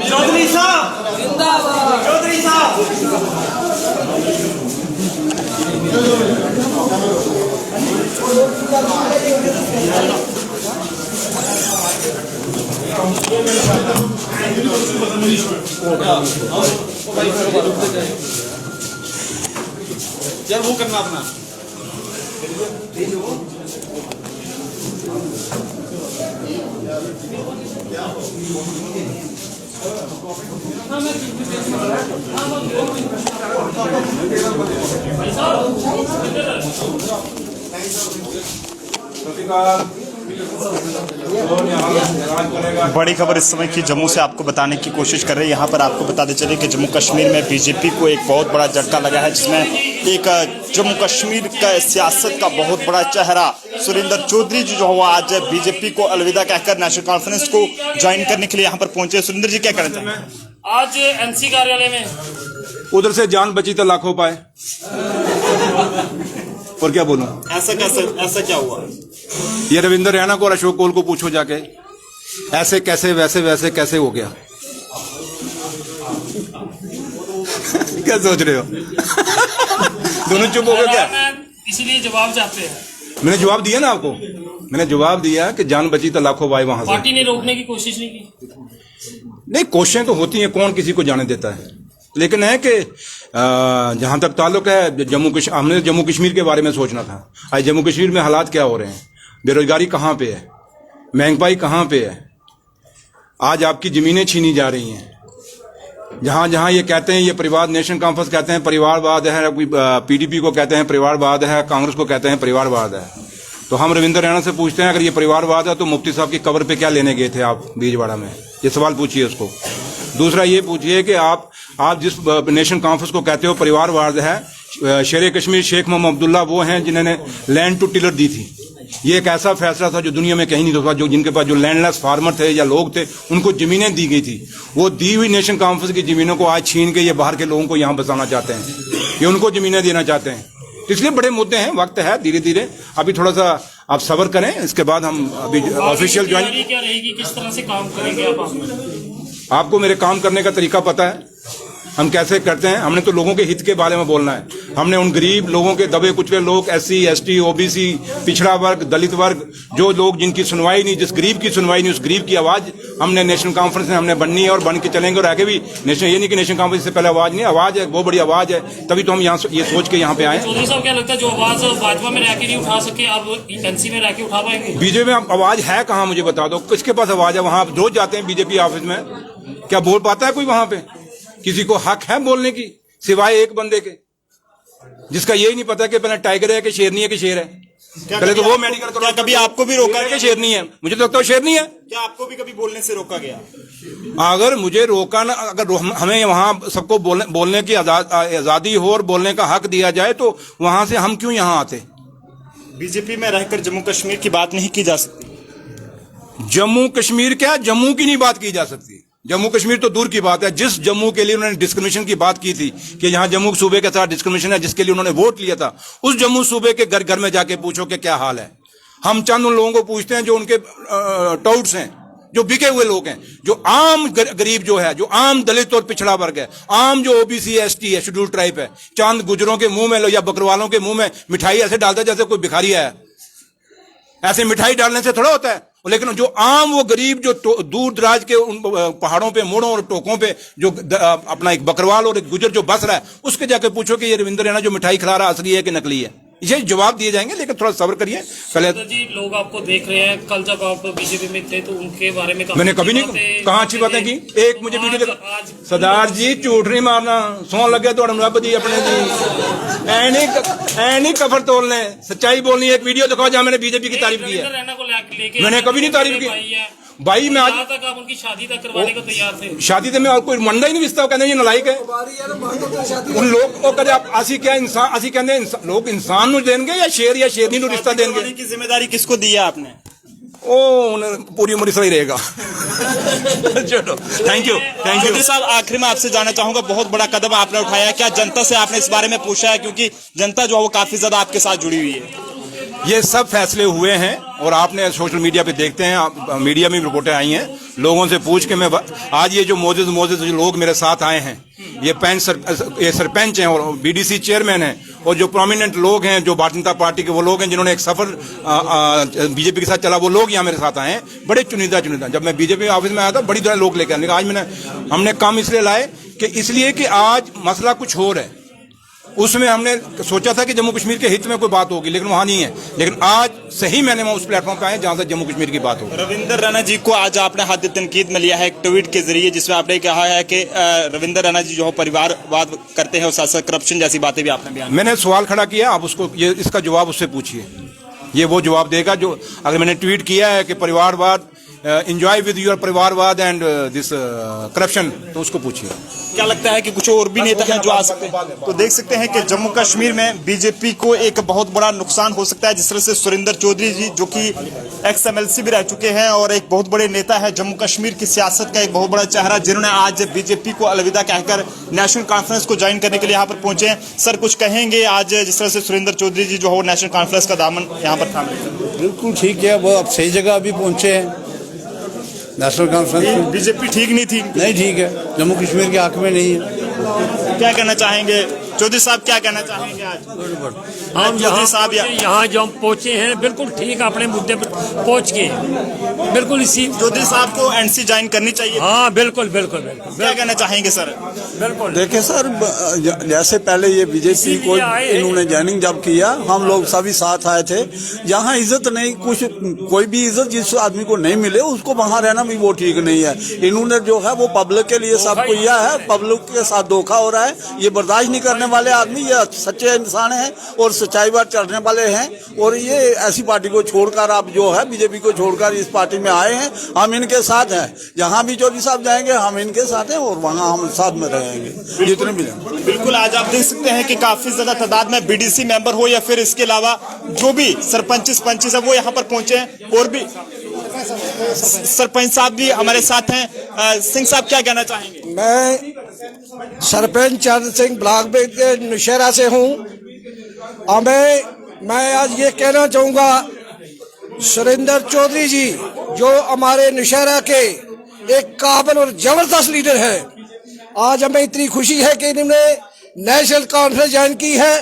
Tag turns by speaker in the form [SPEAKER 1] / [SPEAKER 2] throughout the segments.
[SPEAKER 1] चौधरी साहब जिंदाबाद, चौधरी साहब। यार वो करना अपना
[SPEAKER 2] बड़ी खबर इस समय की जम्मू से आपको बताने की कोशिश कर रहे हैं। यहाँ पर आपको बताते चले कि जम्मू कश्मीर में बीजेपी को एक बहुत बड़ा झटका लगा है, जिसमें एक जम्मू कश्मीर का सियासत का बहुत बड़ा चेहरा सुरेंद्र चौधरी जी जो हुआ आज बीजेपी को अलविदा कहकर नेशनल कॉन्फ्रेंस को ज्वाइन करने के लिए यहाँ पर पहुंचे। सुरेंद्र जी क्या कहना चाहेंगे?
[SPEAKER 3] आज एनसी कार्यालय में
[SPEAKER 4] उधर से जान बची तो लाखों पाए। और क्या बोलूं?
[SPEAKER 2] ऐसा क्या हुआ?
[SPEAKER 4] ये रविंद्र रैना को और अशोक कोल को पूछो जाके, ऐसे कैसे वैसे कैसे हो गया। क्या सोच रहे हो? दोनों चुप हो गए क्या?
[SPEAKER 3] इसलिए जवाब चाहते हैं।
[SPEAKER 4] मैंने जवाब दिया ना आपको, मैंने जवाब दिया कि जान बची तो लाखों पाए। वहां से
[SPEAKER 3] पार्टी ने रोकने की कोशिश नहीं की।
[SPEAKER 4] नहीं, कोशिशें तो होती हैं, कौन किसी को जाने देता है। लेकिन है कि जहां तक ताल्लुक है हमने जम्मू कश्मीर के बारे में सोचना था। आज जम्मू कश्मीर में हालात क्या हो रहे हैं, बेरोजगारी कहाँ पे है, महंगाई कहाँ पे है, आज आपकी जमीनें छीनी जा रही हैं। जहां जहां ये कहते हैं, ये परिवार नेशनल कॉन्फ्रेंस कहते हैं परिवारवाद है, पीडीपी को कहते हैं परिवारवाद है, कांग्रेस को कहते हैं परिवारवाद है। तो हम रविंद्र रैना से पूछते हैं, अगर ये परिवारवाद है तो मुफ्ती साहब की कब्र पे क्या लेने गए थे आप बीजवाड़ा में? ये सवाल पूछिए उसको। दूसरा ये पूछिए कि आप जिस नेशनल कॉन्फ्रेंस को कहते हो परिवारवाद है, शेर कश्मीर शेख मोहम्मद अब्दुल्ला वो हैं जिन्होंने लैंड टू टिलर दी थी। ये एक ऐसा फैसला था जो दुनिया में कहीं नहीं था। जो जिनके पास जो लैंडलेस फार्मर थे या लोग थे, उनको जमीनें दी गई थी। वो दी हुई नेशनल कॉन्फ्रेंस की जमीनों को आज छीन के ये बाहर के लोगों को यहाँ बसाना चाहते हैं, ये उनको जमीनें देना चाहते हैं। इसलिए बड़े मुद्दे हैं, वक्त है, धीरे धीरे अभी थोड़ा सा आप सब्र करें, इसके बाद हम अभी ऑफिशियल ज्वाइन।
[SPEAKER 3] क्या रहेगी, किस तरह से काम करेंगे आप?
[SPEAKER 4] आपको मेरे काम करने का तरीका पता है, हम कैसे करते हैं। हमने तो लोगों के हित के बारे में बोलना है। हमने उन गरीब लोगों के, दबे कुचले लोग, SC ST OBC, पिछड़ा वर्ग, दलित वर्ग, जो लोग जिनकी सुनवाई नहीं, जिस गरीब की सुनवाई नहीं, उस गरीब की आवाज हमने नेशनल कॉन्फ्रेंस में हमने बननी है और बन के चलेंगे। और आगे भी नेशनल, ये नहीं कि नेशनल कॉन्फ्रेंस से पहले आवाज नहीं, आवाज है, बहुत बड़ी आवाज है, तभी तो हम यहाँ ये सोच के यहाँ पे आए।
[SPEAKER 3] चौधरी साहब क्या लगता है, जो आवाज भाजपा में रह के नहीं उठा सके, आप एनसी में रह के उठा पाएंगे?
[SPEAKER 4] बीजेपी में आवाज है कहाँ, मुझे बता दो, किसके पास आवाज है? वहां रोज जाते हैं बीजेपी ऑफिस में, क्या बोल पाता है कोई वहां पे? किसी को हक है बोलने की, सिवाय एक बंदे के जिसका यही नहीं पता कि पहले टाइगर है कि शेरनी है कि शेर है। पहले तो वो मेडिकल करो।
[SPEAKER 2] कभी आपको भी रोका
[SPEAKER 4] कि शेरनी है? मुझे तो लगता है शेरनी है।
[SPEAKER 2] क्या आपको भी कभी बोलने से रोका गया?
[SPEAKER 4] अगर मुझे रोका ना, अगर हमें वहां सबको बोलने की आजादी हो और बोलने का हक दिया जाए तो वहां से हम क्यों यहाँ आते?
[SPEAKER 2] बीजेपी में रहकर जम्मू कश्मीर की बात नहीं की जा सकती?
[SPEAKER 4] जम्मू कश्मीर क्या, जम्मू की नहीं बात की जा सकती। जम्मू कश्मीर तो दूर की बात है। जिस जम्मू के लिए उन्होंने डिस्क्रिमिनेशन की बात की थी कि यहाँ जम्मू सूबे के साथ डिस्क्रिमिनेशन है, जिसके लिए उन्होंने वोट लिया था, उस जम्मू सूबे के घर घर में जाके पूछो कि क्या हाल है। हम चंद उन लोगों को पूछते हैं जो उनके टाउट्स हैं, जो बिके हुए लोग हैं, जो आम गरीब जो है, जो आम दलित और पिछड़ा वर्ग है, आम जो OBC ST है, शेड्यूल ट्राइब है, चंद गुजरों के मुंह में या बकरवालों के मुंह में मिठाई ऐसे डालता है जैसे कोई भिखारी है। ऐसे मिठाई डालने से थोड़ा होता है। लेकिन जो आम वो गरीब जो दूर दराज के उन पहाड़ों पे, मोड़ों और टोकों पे जो अपना एक बकरवाल और एक गुजर जो बस रहा है, उसके जाके पूछो कि ये रविंद्र रैना जो मिठाई खिला रहा असली है कि नकली है। इसे जवाब दिए जाएंगे, लेकिन थोड़ा सब्र करिए। पहले
[SPEAKER 3] जी लोग आपको देख रहे हैं, कल जब आप बीजेपी में थे तो उनके बारे में
[SPEAKER 4] मैंने कभी नहीं कहा अच्छी बातें की। एक मुझे वीडियो देखा, सरदार जी झूठ नहीं मारना, सौ लगे तो रब जी अपने जी नहीं कफर तोड़ने, सच्चाई बोलनी। एक वीडियो दिखाओ जहां मैंने बीजेपी की तारीफ की है। मैंने कभी नहीं तारीफ की भाई। मैं आज
[SPEAKER 3] तक आप उनकी शादी तक करवाने को तैयार थे।
[SPEAKER 4] शादी में और कोई मंडा ही नहीं रिश्ता, कहते ये नलायक है उन लोग को। कदे आप असी क्या इंसान, असी कहते लोग इंसान नु देंगे या शेरनी नु रिश्ता देंगे?
[SPEAKER 2] की जिम्मेदारी किसको दी है आपने?
[SPEAKER 4] वो पूरी उम्र सही रहेगा। चलो, थैंक यू।
[SPEAKER 2] चौधरी साहब, आखिर में आपसे जानना चाहूंगा, बहुत बड़ा कदम आपने उठाया है, क्या जनता से आपने इस बारे में पूछा है, क्योंकि जनता जो है वो काफी ज्यादा आपके साथ जुड़ी हुई है?
[SPEAKER 4] ये सब फैसले हुए हैं और आपने सोशल मीडिया पे देखते हैं, आप मीडिया में भी रिपोर्टें आई हैं, लोगों से पूछ के मैं आज ये जो मोजिज जो लोग मेरे साथ आए हैं, ये सरपंच हैं और बीडीसी चेयरमैन हैं और जो प्रोमिनेंट लोग हैं, जो भारतीय जनता पार्टी के वो लोग हैं जिन्होंने एक सफर बीजेपी के साथ चला, वो लोग यहाँ मेरे साथ आए हैं, बड़े चुनिंदा। जब मैं बीजेपी ऑफिस में आया था, बड़ी तरह लोग लेकर आने, आज हमने काम इसलिए लाए कि इसलिए कि आज मसला कुछ और है। उसमें हमने सोचा था कि जम्मू कश्मीर के हित में कोई बात होगी, लेकिन वहां नहीं है। लेकिन आज सही मैंने उस प्लेटफॉर्म पे आए जहां से जम्मू कश्मीर की बात हो।
[SPEAKER 2] रविंदर रैना जी को आज आपने हद तनकीद में लिया है एक ट्वीट के जरिए, जिसमें आपने कहा है कि रविंदर रैना जी जो है परिवारवाद करते हैं और साथ साथ करप्शन जैसी बातें भी आपने बयान।
[SPEAKER 4] मैंने सवाल खड़ा किया, आप उसको इसका जवाब उससे पूछिए, ये वो जवाब देगा जो अगर मैंने ट्वीट किया है कि परिवारवाद एंजॉय विद योर परिवारवाद एंड दिस करप्शन, तो उसको पूछिए।
[SPEAKER 2] क्या लगता है कि कुछ और भी नेता हैं जो आ सकते हैं? तो देख सकते हैं कि जम्मू कश्मीर में बीजेपी को एक बहुत बड़ा नुकसान हो सकता है, जिस तरह से सुरेंद्र चौधरी जी जो कि एक्स MLC भी रह चुके हैं और एक बहुत बड़े नेता है, जम्मू कश्मीर की सियासत का एक बहुत बड़ा चेहरा, जिन्होंने आज बीजेपी को अलविदा कहकर नेशनल कॉन्फ्रेंस को ज्वाइन करने के लिए यहाँ पर पहुंचे हैं। सर, कुछ कहेंगे आज जिस तरह से सुरेंद्र चौधरी जी जो है नेशनल कॉन्फ्रेंस का दामन यहाँ पर थामे?
[SPEAKER 5] बिल्कुल ठीक है, वो अब सही जगह भी पहुंचे हैं। नेशनल कॉन्फ्रेंस
[SPEAKER 2] बीजेपी ठीक नहीं थी?
[SPEAKER 5] नहीं ठीक है, जम्मू कश्मीर के हक में नहीं है।
[SPEAKER 2] क्या कहना चाहेंगे चौधरी साहब, क्या कहना चाहेंगे आज?
[SPEAKER 3] हम
[SPEAKER 2] चौधरी साहब
[SPEAKER 3] यहाँ जो पहुंचे हैं बिल्कुल ठीक अपने मुद्दे पर पहुंच के, बिल्कुल इसी।
[SPEAKER 2] चौधरी साहब को NC ज्वाइन करनी चाहिए।
[SPEAKER 3] हाँ बिल्कुल बिल्कुल बिल्कुल।
[SPEAKER 2] क्या कहना चाहेंगे सर?
[SPEAKER 3] बिल्कुल
[SPEAKER 5] देखिए सर, जैसे पहले ये बीजेपी को इन्होंने ज्वाइनिंग जब किया, हम लोग सभी साथ आए थे। जहाँ इज्जत नहीं, कुछ कोई भी इज्जत जिस आदमी को नहीं मिले उसको वहाँ रहना भी वो ठीक नहीं है। इन्होंने जो है वो पब्लिक के लिए सब किया है, पब्लिक के साथ धोखा हो रहा है, ये बर्दाश्त नहीं करने वाले आदमी, ये सच्चे इंसान हैं और सच्चाई बात चढ़ने वाले हैं। और ये ऐसी पार्टी को छोड़कर आप जो है बीजेपी को छोड़कर इस पार्टी में आए हैं, हम इनके साथ हैं। जहां भी चौधरी साहब जाएंगे हम इनके साथ हैं और वहां हम साथ में रहेंगे जितने भी जाएंगे।
[SPEAKER 2] बिल्कुल, आज आप देख सकते हैं कि काफी ज्यादा तादाद में BDC मेंबर हो या फिर इसके अलावा जो भी सरपंच है वो यहाँ पर पहुंचे हैं और भी सरपंच साहब भी हमारे साथ हैं। सिंह साहब, क्या कहना चाहेंगे?
[SPEAKER 6] मैं सरपंच चरण सिंह ब्लॉक के नौशहरा से हूँ। मैं आज ये कहना चाहूँगा, सुरेंद्र चौधरी जी जो हमारे नौशहरा के एक काबिल और जबरदस्त लीडर है, आज हमें इतनी खुशी है कि इन्होंने नेशनल कॉन्फ्रेंस ज्वाइन की है।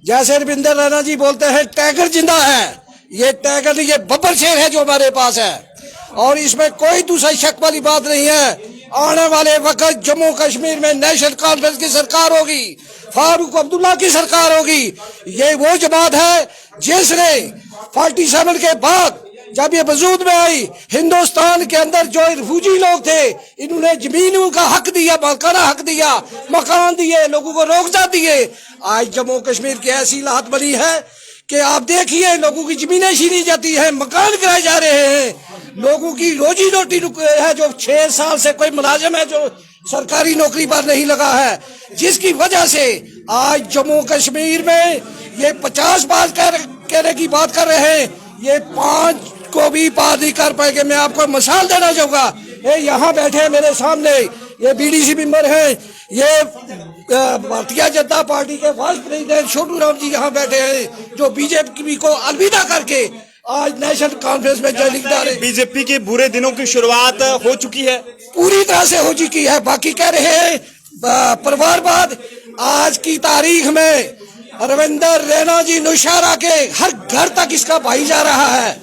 [SPEAKER 6] जैसे रविंदर रैना जी बोलते हैं टाइगर जिंदा है, ये टाइगर नहीं, ये बब्बर शेर है जो हमारे पास है और इसमें कोई दूसरा शक वाली बात नहीं है। आने वाले वक्त जम्मू कश्मीर में नेशनल कॉन्फ्रेंस की सरकार होगी, फारूक अब्दुल्ला की सरकार होगी। ये वो जमात है जिसने 47 के बाद जब ये वजूद में आई, हिंदुस्तान के अंदर जो रिफ्यूजी लोग थे, इन्होंने जमीनों का हक दिया, मकाना हक दिया, मकान दिए, लोगों को रोजगार दिए। आज जम्मू कश्मीर की ऐसी हालत बनी है कि आप देखिए लोगों की जमीनें छीनी जाती है, मकान गिराए जा रहे हैं, लोगों की रोजी रोटी है। जो 6 साल से कोई मुलाजिम है जो सरकारी नौकरी पर नहीं लगा है, जिसकी वजह से आज जम्मू कश्मीर में ये 50 बार कहने की बात कर रहे हैं, ये 5 को भी पार नहीं कर पाएंगे। मैं आपको मिसाल देना चाहूंगा, ये यहाँ बैठे हैं मेरे सामने, ये BDC मेंबर हैं, ये भारतीय जनता पार्टी के वाइस प्रेसिडेंट छोटू राम जी यहाँ बैठे हैं जो बीजेपी को अलविदा करके आज नेशनल कॉन्फ्रेंस में ज्वाइनिंग डाले।
[SPEAKER 2] बीजेपी के बुरे दिनों की शुरुआत हो चुकी है,
[SPEAKER 6] पूरी तरह से हो चुकी है। बाकी कह रहे हैं परिवारवाद, आज की तारीख में रविंदर रैना जी नौशहरा के हर घर तक इसका भाई जा रहा है,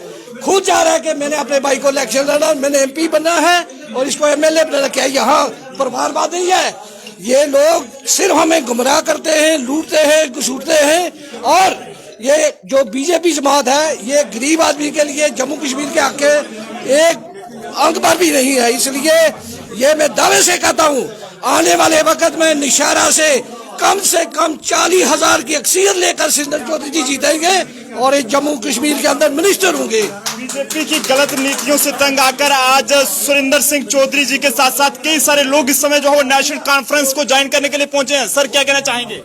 [SPEAKER 6] खुद जा रहा है कि मैंने अपने भाई को इलेक्शन लड़ा, मैंने MP बनना है और इसको MLA बनाना। क्या यहाँ परिवारवाद नहीं है? ये लोग सिर्फ हमें गुमराह करते हैं, लूटते हैं, घसूटते हैं। और ये जो बीजेपी जमात है, ये गरीब आदमी के लिए जम्मू कश्मीर के हक के एक अंक पर भी नहीं है। इसलिए ये मैं दावे से कहता हूँ, आने वाले वक्त में नौशहरा से कम 40,000 की अक्सरियत लेकर सुरेंद्र चौधरी जी जीतेंगे और इस जम्मू कश्मीर के अंदर मिनिस्टर होंगे।
[SPEAKER 2] बीजेपी की गलत नीतियों से तंग आकर आज सुरेंद्र सिंह चौधरी जी के साथ साथ कई सारे लोग इस समय जो है नेशनल कॉन्फ्रेंस को ज्वाइन करने के लिए पहुंचे हैं। सर, क्या कहना चाहेंगे?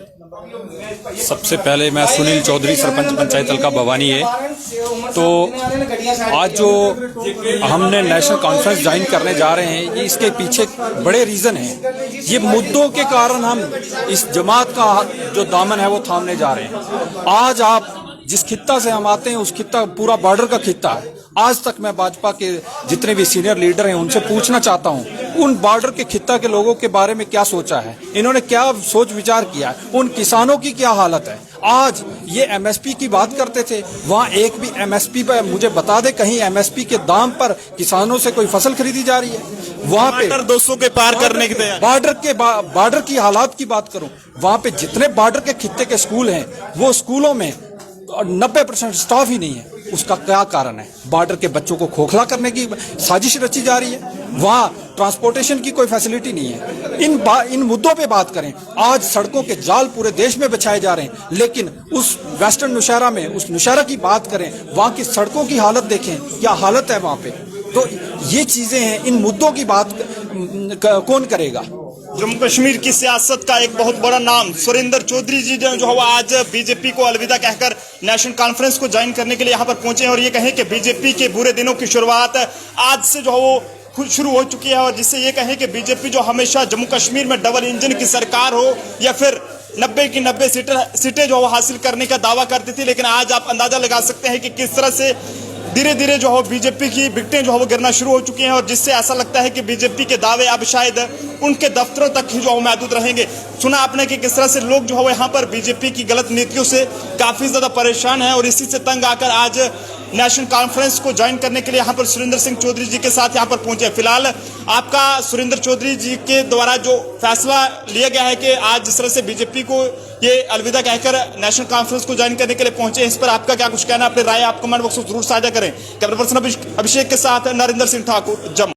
[SPEAKER 7] सबसे पहले मैं सुनील चौधरी, सरपंच पंचायत हल्का भवानी है। तो आज जो हमने नेशनल कॉन्फ्रेंस ज्वाइन करने जा रहे हैं, ये इसके पीछे बड़े रीजन हैं। ये मुद्दों के कारण हम इस जमात का जो दामन है वो थामने जा रहे हैं। आज आप जिस खित्ता से हम आते हैं, उस खित्ता पूरा बॉर्डर का खित्ता है। आज तक मैं भाजपा के जितने भी सीनियर लीडर हैं उनसे पूछना चाहता हूं, उन बॉर्डर के खित्ता के लोगों के बारे में क्या सोचा है, इन्होंने क्या सोच विचार किया है, उन किसानों की क्या हालत है। आज ये एमएसपी की बात करते थे, वहां एक भी एमएसपी पर मुझे बता दे कहीं एमएसपी के दाम पर किसानों से कोई फसल खरीदी जा रही है। वहां पे
[SPEAKER 2] 200 के पार करने की तैयारी।
[SPEAKER 7] बॉर्डर की हालात की बात करूं, वहां पे जितने बॉर्डर के खित्ते के स्कूल हैं, वो स्कूलों में 90% स्टाफ ही नहीं है। उसका क्या कारण है? बॉर्डर के बच्चों को खोखला करने की साजिश रची जा रही है। वहां ट्रांसपोर्टेशन की कोई फैसिलिटी नहीं है। इन मुद्दों पे बात करें। आज सड़कों के जाल पूरे देश में बिछाए जा रहे हैं, लेकिन उस वेस्टर्न नौशहरा में, उस नौशहरा की बात करें, वहां की सड़कों की हालत देखें, क्या हालत है वहां पे। तो ये चीजें हैं, इन मुद्दों की बात कौन करेगा?
[SPEAKER 2] जम्मू कश्मीर की सियासत का एक बहुत बड़ा नाम सुरेंद्र चौधरी जी जो है आज बीजेपी को अलविदा कहकर नेशनल कॉन्फ्रेंस को ज्वाइन करने के लिए यहाँ पर पहुंचे हैं और ये कहें कि बीजेपी के बुरे दिनों की शुरुआत आज से जो है वो खुद शुरू हो चुकी है। और जिससे ये कहें कि बीजेपी जो हमेशा जम्मू कश्मीर में डबल इंजन की सरकार हो या फिर 90 की 90 सीटें जो हासिल करने का दावा करती थी, लेकिन आज आप अंदाजा लगा सकते हैं कि किस तरह से धीरे धीरे जो है बीजेपी की विकटें जो है वो गिरना शुरू हो चुकी हैं। और जिससे ऐसा लगता है कि बीजेपी के दावे अब शायद उनके दफ्तरों तक ही जो है महदूद रहेंगे। सुना आपने कि किस तरह से लोग जो है यहाँ पर बीजेपी की गलत नीतियों से काफी ज्यादा परेशान हैं और इसी से तंग आकर आज नेशनल कॉन्फ्रेंस को ज्वाइन करने के लिए यहाँ पर सुरेंद्र सिंह चौधरी जी के साथ यहाँ पर पहुंचे। फिलहाल आपका सुरेंद्र चौधरी जी के द्वारा जो फैसला लिया गया है कि आज जिस तरह से बीजेपी को ये अलविदा कहकर नेशनल कॉन्फ्रेंस को ज्वाइन करने के लिए पहुंचे, इस पर आपका क्या कुछ कहना है? अपनी राय आप कमेंट बॉक्स में जरूर साझा करें। कैमरा पर्सन अभिषेक के साथ नरेंद्र सिंह ठाकुर, जम्मू।